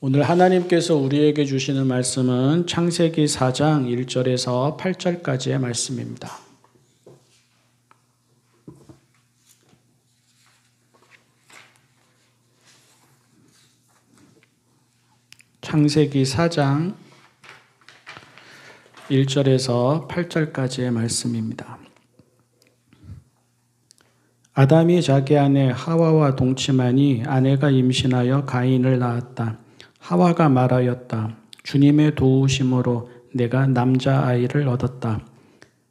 오늘 하나님께서 우리에게 주시는 말씀은 창세기 4장 1절에서 8절까지의 말씀입니다. 창세기 4장 1절에서 8절까지의 말씀입니다. 아담이 자기 아내 하와와 동침하니 아내가 임신하여 가인을 낳았다. 하와가 말하였다. 주님의 도우심으로 내가 남자아이를 얻었다.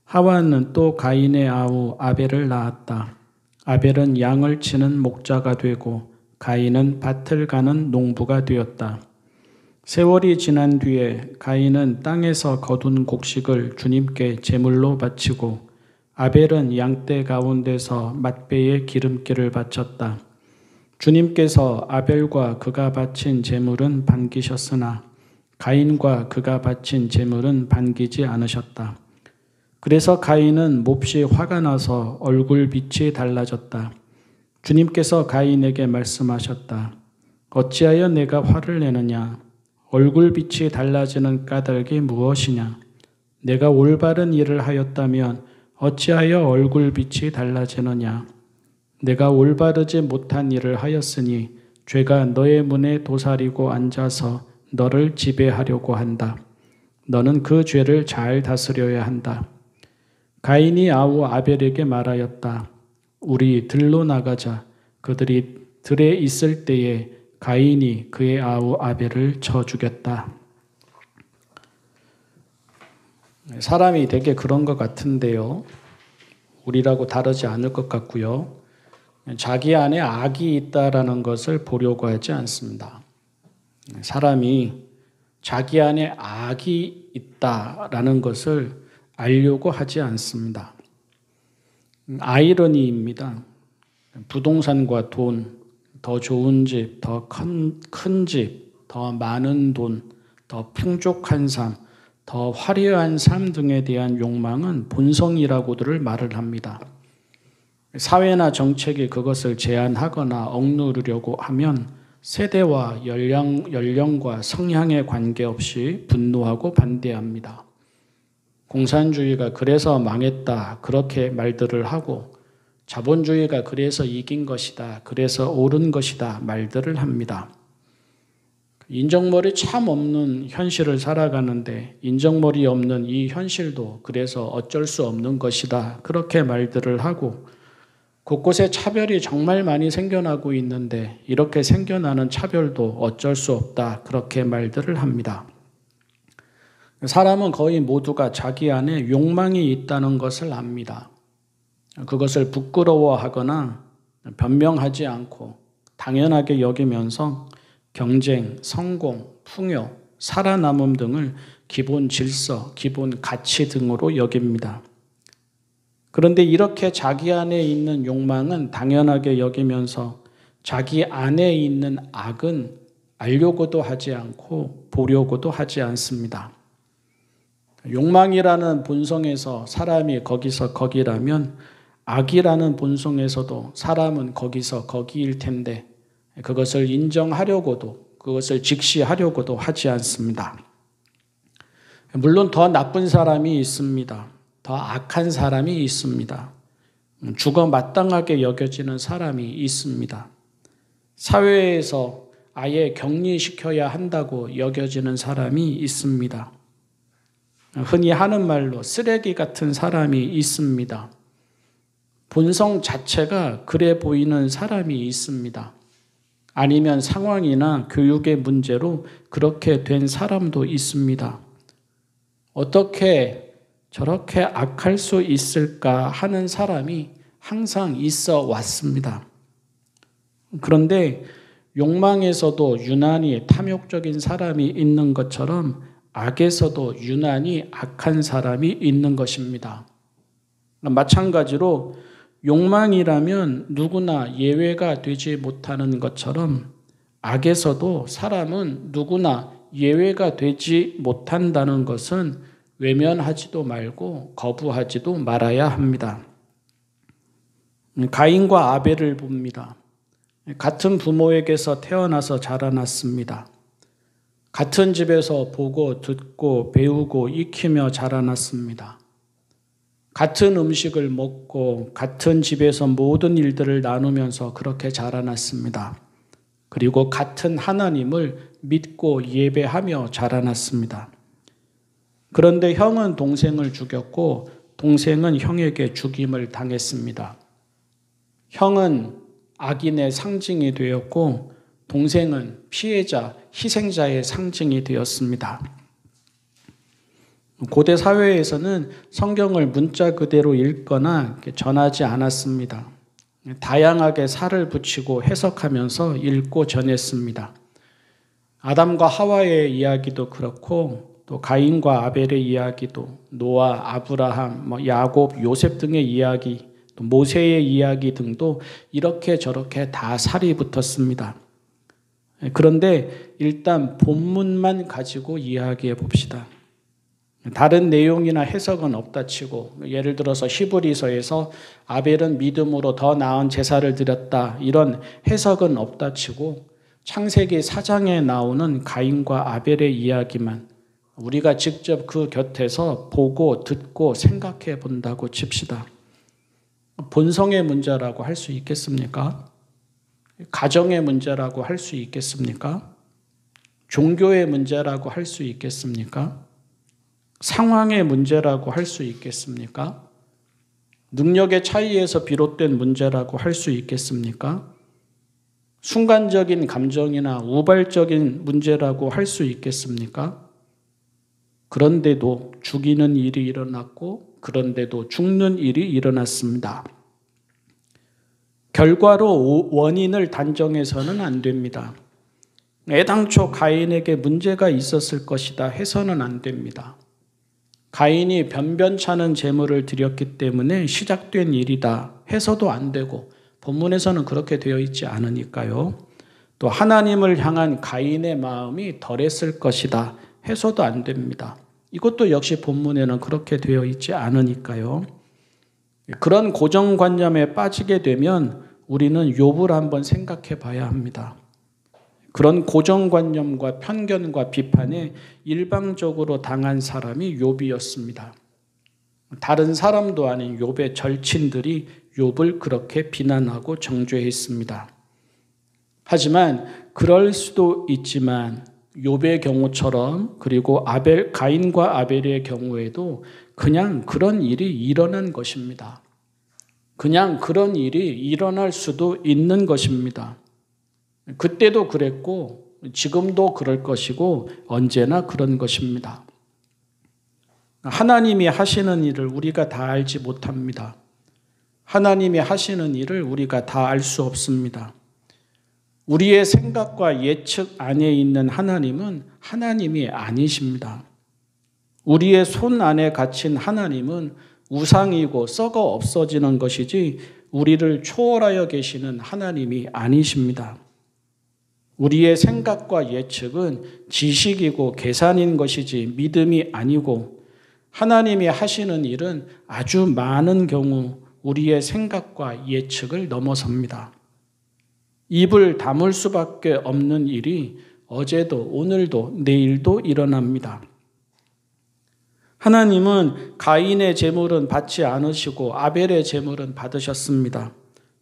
하와는 또 가인의 아우 아벨을 낳았다. 아벨은 양을 치는 목자가 되고 가인은 밭을 가는 농부가 되었다. 세월이 지난 뒤에 가인은 땅에서 거둔 곡식을 주님께 제물로 바치고 아벨은 양떼 가운데서 맛배의 기름기를 바쳤다. 주님께서 아벨과 그가 바친 제물은 반기셨으나 가인과 그가 바친 제물은 반기지 않으셨다. 그래서 가인은 몹시 화가 나서 얼굴빛이 달라졌다. 주님께서 가인에게 말씀하셨다. 어찌하여 내가 화를 내느냐? 얼굴빛이 달라지는 까닭이 무엇이냐? 내가 올바른 일을 하였다면 어찌하여 얼굴빛이 달라지느냐? 내가 올바르지 못한 일을 하였으니 죄가 너의 문에 도사리고 앉아서 너를 지배하려고 한다. 너는 그 죄를 잘 다스려야 한다. 가인이 아우 아벨에게 말하였다. 우리 들로 나가자. 그들이 들에 있을 때에 가인이 그의 아우 아벨을 쳐 죽였다. 사람이 되게 그런 것 같은데요. 우리라고 다르지 않을 것 같고요. 자기 안에 악이 있다라는 것을 보려고 하지 않습니다. 사람이 자기 안에 악이 있다라는 것을 알려고 하지 않습니다. 아이러니입니다. 부동산과 돈, 더 좋은 집, 더 큰 집, 더 많은 돈, 더 풍족한 삶, 더 화려한 삶 등에 대한 욕망은 본성이라고들 말을 합니다. 사회나 정책이 그것을 제한하거나 억누르려고 하면 세대와 연령과 성향에 관계없이 분노하고 반대합니다. 공산주의가 그래서 망했다 그렇게 말들을 하고 자본주의가 그래서 이긴 것이다 그래서 옳은 것이다 말들을 합니다. 인정머리 참 없는 현실을 살아가는데 인정머리 없는 이 현실도 그래서 어쩔 수 없는 것이다 그렇게 말들을 하고 곳곳에 차별이 정말 많이 생겨나고 있는데 이렇게 생겨나는 차별도 어쩔 수 없다 그렇게 말들을 합니다. 사람은 거의 모두가 자기 안에 욕망이 있다는 것을 압니다. 그것을 부끄러워하거나 변명하지 않고 당연하게 여기면서 경쟁, 성공, 풍요, 살아남음 등을 기본 질서, 기본 가치 등으로 여깁니다. 그런데 이렇게 자기 안에 있는 욕망은 당연하게 여기면서 자기 안에 있는 악은 알려고도 하지 않고 보려고도 하지 않습니다. 욕망이라는 본성에서 사람이 거기서 거기라면 악이라는 본성에서도 사람은 거기서 거기일 텐데 그것을 인정하려고도 그것을 직시하려고도 하지 않습니다. 물론 더 나쁜 사람이 있습니다. 더 악한 사람이 있습니다. 죽어 마땅하게 여겨지는 사람이 있습니다. 사회에서 아예 격리시켜야 한다고 여겨지는 사람이 있습니다. 흔히 하는 말로 쓰레기 같은 사람이 있습니다. 본성 자체가 그래 보이는 사람이 있습니다. 아니면 상황이나 교육의 문제로 그렇게 된 사람도 있습니다. 어떻게 저렇게 악할 수 있을까 하는 사람이 항상 있어 왔습니다. 그런데 욕망에서도 유난히 탐욕적인 사람이 있는 것처럼 악에서도 유난히 악한 사람이 있는 것입니다. 마찬가지로 욕망이라면 누구나 예외가 되지 못하는 것처럼 악에서도 사람은 누구나 예외가 되지 못한다는 것은 외면하지도 말고 거부하지도 말아야 합니다. 가인과 아벨을 봅니다. 같은 부모에게서 태어나서 자라났습니다. 같은 집에서 보고 듣고 배우고 익히며 자라났습니다. 같은 음식을 먹고 같은 집에서 모든 일들을 나누면서 그렇게 자라났습니다. 그리고 같은 하나님을 믿고 예배하며 자라났습니다. 그런데 형은 동생을 죽였고 동생은 형에게 죽임을 당했습니다. 형은 악인의 상징이 되었고 동생은 피해자, 희생자의 상징이 되었습니다. 고대 사회에서는 성경을 문자 그대로 읽거나 전하지 않았습니다. 다양하게 살을 붙이고 해석하면서 읽고 전했습니다. 아담과 하와의 이야기도 그렇고 또 가인과 아벨의 이야기도 노아, 아브라함, 야곱, 요셉 등의 이야기, 또 모세의 이야기 등도 이렇게 저렇게 다 살이 붙었습니다. 그런데 일단 본문만 가지고 이야기해 봅시다. 다른 내용이나 해석은 없다 치고 예를 들어서 히브리서에서 아벨은 믿음으로 더 나은 제사를 드렸다 이런 해석은 없다 치고 창세기 4장에 나오는 가인과 아벨의 이야기만 우리가 직접 그 곁에서 보고 듣고 생각해 본다고 칩시다. 본성의 문제라고 할 수 있겠습니까? 가정의 문제라고 할 수 있겠습니까? 종교의 문제라고 할 수 있겠습니까? 상황의 문제라고 할 수 있겠습니까? 능력의 차이에서 비롯된 문제라고 할 수 있겠습니까? 순간적인 감정이나 우발적인 문제라고 할 수 있겠습니까? 그런데도 죽이는 일이 일어났고 그런데도 죽는 일이 일어났습니다. 결과로 원인을 단정해서는 안 됩니다. 애당초 가인에게 문제가 있었을 것이다 해서는 안 됩니다. 가인이 변변찮은 제물을 드렸기 때문에 시작된 일이다 해서도 안 되고 본문에서는 그렇게 되어 있지 않으니까요. 또 하나님을 향한 가인의 마음이 덜했을 것이다 해서도 안 됩니다. 이것도 역시 본문에는 그렇게 되어 있지 않으니까요. 그런 고정관념에 빠지게 되면 우리는 욥을 한번 생각해 봐야 합니다. 그런 고정관념과 편견과 비판에 일방적으로 당한 사람이 욥이었습니다. 다른 사람도 아닌 욥의 절친들이 욥을 그렇게 비난하고 정죄했습니다. 하지만 그럴 수도 있지만 욥의 경우처럼 그리고 가인과 아벨의 경우에도 그냥 그런 일이 일어난 것입니다. 그냥 그런 일이 일어날 수도 있는 것입니다. 그때도 그랬고 지금도 그럴 것이고 언제나 그런 것입니다. 하나님이 하시는 일을 우리가 다 알지 못합니다. 하나님이 하시는 일을 우리가 다 알 수 없습니다. 우리의 생각과 예측 안에 있는 하나님은 하나님이 아니십니다. 우리의 손 안에 갇힌 하나님은 우상이고 썩어 없어지는 것이지 우리를 초월하여 계시는 하나님이 아니십니다. 우리의 생각과 예측은 지식이고 계산인 것이지 믿음이 아니고 하나님이 하시는 일은 아주 많은 경우 우리의 생각과 예측을 넘어섭니다. 입을 다물 수밖에 없는 일이 어제도 오늘도 내일도 일어납니다. 하나님은 가인의 제물은 받지 않으시고 아벨의 제물은 받으셨습니다.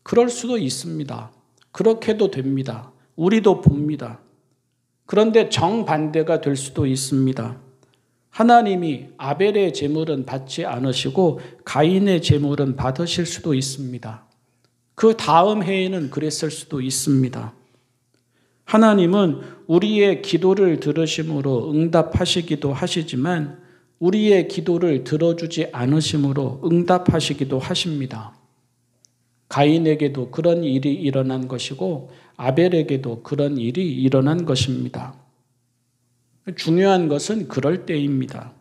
그럴 수도 있습니다. 그렇게도 됩니다. 우리도 봅니다. 그런데 정반대가 될 수도 있습니다. 하나님이 아벨의 제물은 받지 않으시고 가인의 제물은 받으실 수도 있습니다. 그 다음 해에는 그랬을 수도 있습니다. 하나님은 우리의 기도를 들으심으로 응답하시기도 하시지만 우리의 기도를 들어주지 않으심으로 응답하시기도 하십니다. 가인에게도 그런 일이 일어난 것이고 아벨에게도 그런 일이 일어난 것입니다. 중요한 것은 그럴 때입니다.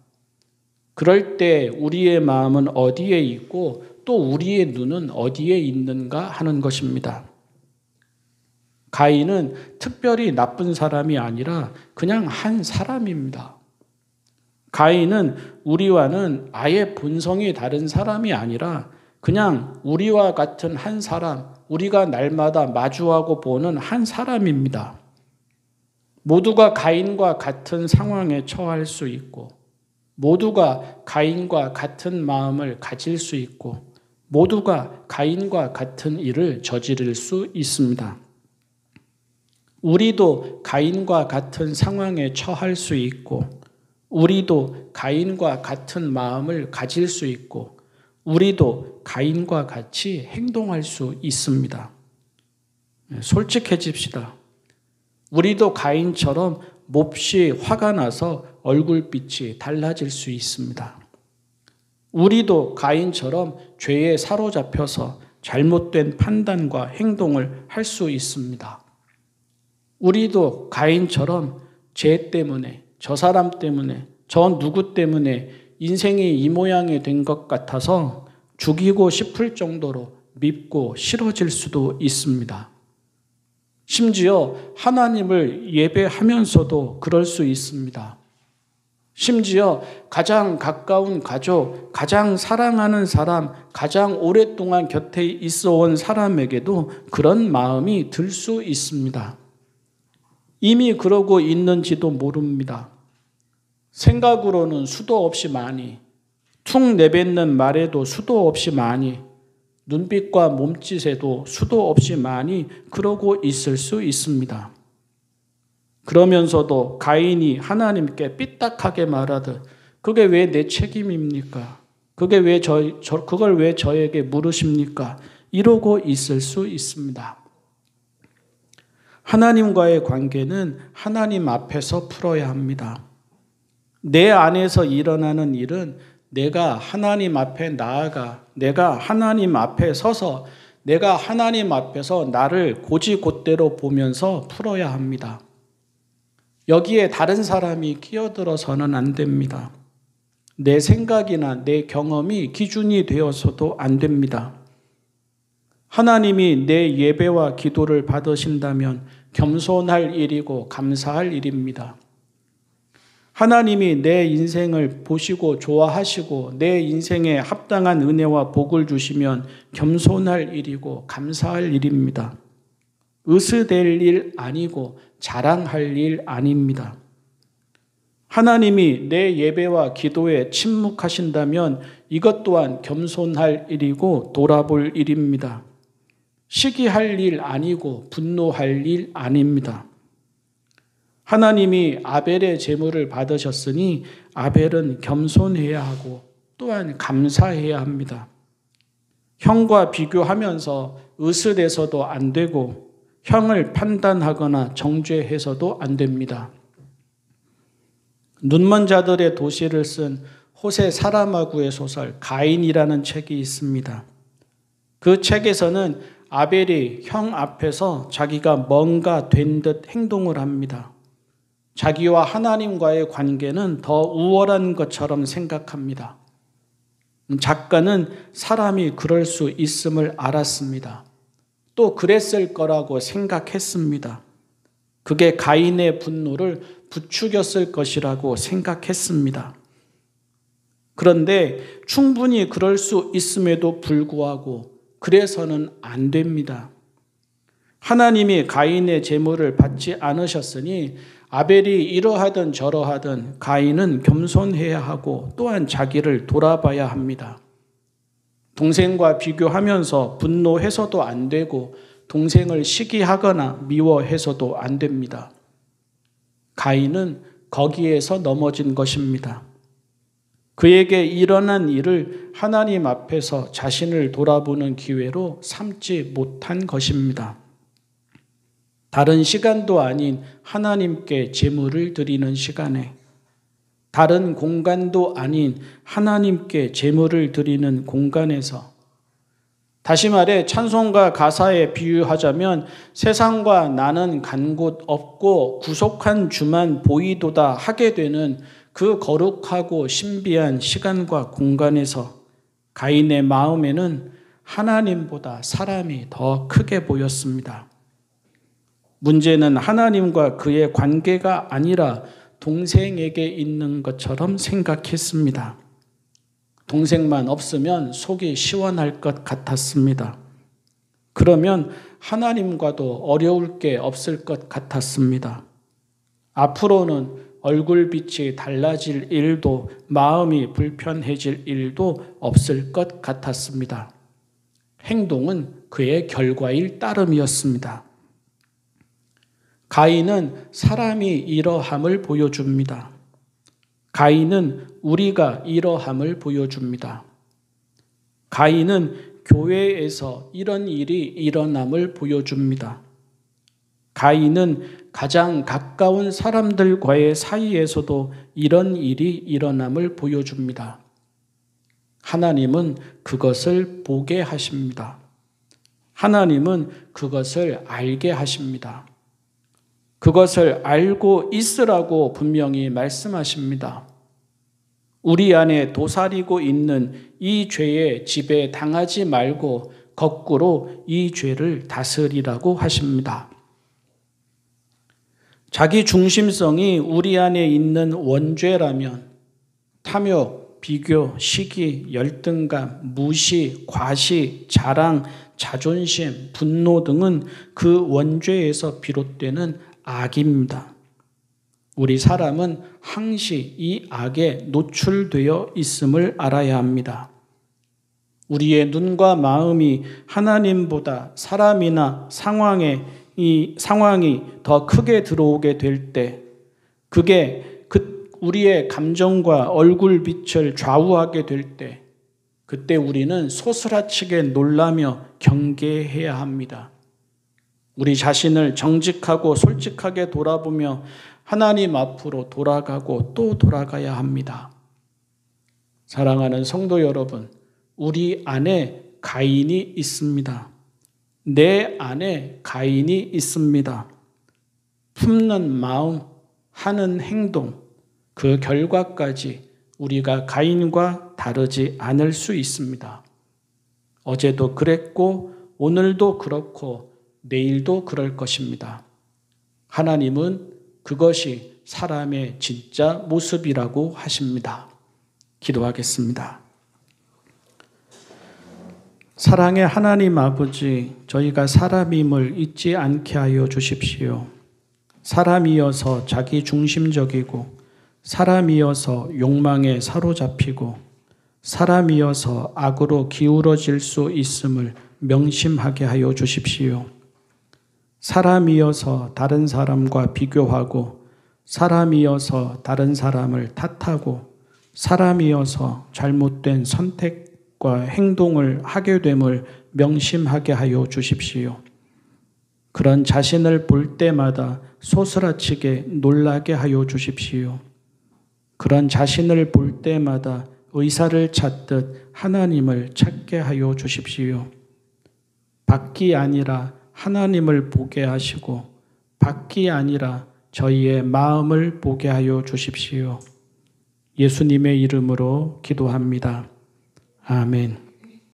그럴 때 우리의 마음은 어디에 있고 또 우리의 눈은 어디에 있는가 하는 것입니다. 가인은 특별히 나쁜 사람이 아니라 그냥 한 사람입니다. 가인은 우리와는 아예 본성이 다른 사람이 아니라 그냥 우리와 같은 한 사람, 우리가 날마다 마주하고 보는 한 사람입니다. 모두가 가인과 같은 상황에 처할 수 있고, 모두가 가인과 같은 마음을 가질 수 있고, 모두가 가인과 같은 일을 저지를 수 있습니다. 우리도 가인과 같은 상황에 처할 수 있고, 우리도 가인과 같은 마음을 가질 수 있고, 우리도 가인과 같이 행동할 수 있습니다. 솔직해집시다. 우리도 가인처럼 몹시 화가 나서 얼굴빛이 달라질 수 있습니다. 우리도 가인처럼 죄에 사로잡혀서 잘못된 판단과 행동을 할 수 있습니다. 우리도 가인처럼 죄 때문에, 저 사람 때문에, 저 누구 때문에 인생이 이 모양이 된 것 같아서 죽이고 싶을 정도로 밉고 싫어질 수도 있습니다. 심지어 하나님을 예배하면서도 그럴 수 있습니다. 심지어 가장 가까운 가족, 가장 사랑하는 사람, 가장 오랫동안 곁에 있어 온 사람에게도 그런 마음이 들 수 있습니다. 이미 그러고 있는지도 모릅니다. 생각으로는 수도 없이 많이, 툭 내뱉는 말에도 수도 없이 많이, 눈빛과 몸짓에도 수도 없이 많이 그러고 있을 수 있습니다. 그러면서도 가인이 하나님께 삐딱하게 말하듯 그게 왜 내 책임입니까? 그걸 왜 저에게 물으십니까? 이러고 있을 수 있습니다. 하나님과의 관계는 하나님 앞에서 풀어야 합니다. 내 안에서 일어나는 일은 내가 하나님 앞에 나아가, 내가 하나님 앞에 서서, 내가 하나님 앞에서 나를 고지곧대로 보면서 풀어야 합니다. 여기에 다른 사람이 끼어들어서는 안 됩니다. 내 생각이나 내 경험이 기준이 되어서도 안 됩니다. 하나님이 내 예배와 기도를 받으신다면 겸손할 일이고 감사할 일입니다. 하나님이 내 인생을 보시고 좋아하시고 내 인생에 합당한 은혜와 복을 주시면 겸손할 일이고 감사할 일입니다. 으스댈 일 아니고 자랑할 일 아닙니다. 하나님이 내 예배와 기도에 침묵하신다면 이것 또한 겸손할 일이고 돌아볼 일입니다. 시기할 일 아니고 분노할 일 아닙니다. 하나님이 아벨의 제물을 받으셨으니 아벨은 겸손해야 하고 또한 감사해야 합니다. 형과 비교하면서 으스대서도 안 되고 형을 판단하거나 정죄해서도 안 됩니다. 눈먼 자들의 도시를 쓴 호세 사라마구의 소설 가인이라는 책이 있습니다. 그 책에서는 아벨이 형 앞에서 자기가 뭔가 된 듯 행동을 합니다. 자기와 하나님과의 관계는 더 우월한 것처럼 생각합니다. 작가는 사람이 그럴 수 있음을 알았습니다. 또 그랬을 거라고 생각했습니다. 그게 가인의 분노를 부추겼을 것이라고 생각했습니다. 그런데 충분히 그럴 수 있음에도 불구하고 그래서는 안 됩니다. 하나님이 가인의 제물을 받지 않으셨으니 아벨이 이러하든 저러하든 가인은 겸손해야 하고 또한 자기를 돌아봐야 합니다. 동생과 비교하면서 분노해서도 안 되고 동생을 시기하거나 미워해서도 안 됩니다. 가인은 거기에서 넘어진 것입니다. 그에게 일어난 일을 하나님 앞에서 자신을 돌아보는 기회로 삼지 못한 것입니다. 다른 시간도 아닌 하나님께 제물을 드리는 시간에, 다른 공간도 아닌 하나님께 제물을 드리는 공간에서, 다시 말해 찬송가 가사에 비유하자면 세상과 나는 간 곳 없고 구속한 주만 보이도다 하게 되는 그 거룩하고 신비한 시간과 공간에서 가인의 마음에는 하나님보다 사람이 더 크게 보였습니다. 문제는 하나님과 그의 관계가 아니라 동생에게 있는 것처럼 생각했습니다. 동생만 없으면 속이 시원할 것 같았습니다. 그러면 하나님과도 어려울 게 없을 것 같았습니다. 앞으로는 얼굴빛이 달라질 일도 마음이 불편해질 일도 없을 것 같았습니다. 행동은 그의 결과일 따름이었습니다. 가인은 사람이 이러함을 보여줍니다. 가인은 우리가 이러함을 보여줍니다. 가인은 교회에서 이런 일이 일어남을 보여줍니다. 가인은 가장 가까운 사람들과의 사이에서도 이런 일이 일어남을 보여줍니다. 하나님은 그것을 보게 하십니다. 하나님은 그것을 알게 하십니다. 그것을 알고 있으라고 분명히 말씀하십니다. 우리 안에 도사리고 있는 이 죄의 지배 당하지 말고 거꾸로 이 죄를 다스리라고 하십니다. 자기 중심성이 우리 안에 있는 원죄라면 탐욕, 비교, 시기, 열등감, 무시, 과시, 자랑, 자존심, 분노 등은 그 원죄에서 비롯되는 악입니다. 우리 사람은 항시 이 악에 노출되어 있음을 알아야 합니다. 우리의 눈과 마음이 하나님보다 사람이나 상황이 더 크게 들어오게 될 때, 그게 우리의 감정과 얼굴빛을 좌우하게 될 때, 그때 우리는 소스라치게 놀라며 경계해야 합니다. 우리 자신을 정직하고 솔직하게 돌아보며 하나님 앞으로 돌아가고 또 돌아가야 합니다. 사랑하는 성도 여러분, 우리 안에 가인이 있습니다. 내 안에 가인이 있습니다. 품는 마음, 하는 행동, 그 결과까지 우리가 가인과 다르지 않을 수 있습니다. 어제도 그랬고 오늘도 그렇고 내일도 그럴 것입니다. 하나님은 그것이 사람의 진짜 모습이라고 하십니다. 기도하겠습니다. 사랑의 하나님 아버지, 저희가 사람임을 잊지 않게 하여 주십시오. 사람이어서 자기 중심적이고, 사람이어서 욕망에 사로잡히고, 사람이어서 악으로 기울어질 수 있음을 명심하게 하여 주십시오. 사람이어서 다른 사람과 비교하고, 사람이어서 다른 사람을 탓하고, 사람이어서 잘못된 선택과 행동을 하게 됨을 명심하게 하여 주십시오. 그런 자신을 볼 때마다 소스라치게 놀라게 하여 주십시오. 그런 자신을 볼 때마다 의사를 찾듯 하나님을 찾게 하여 주십시오. 밖이 아니라 하나님을 보게 하시고, 밖이 아니라 저희의 마음을 보게 하여 주십시오. 예수님의 이름으로 기도합니다. 아멘.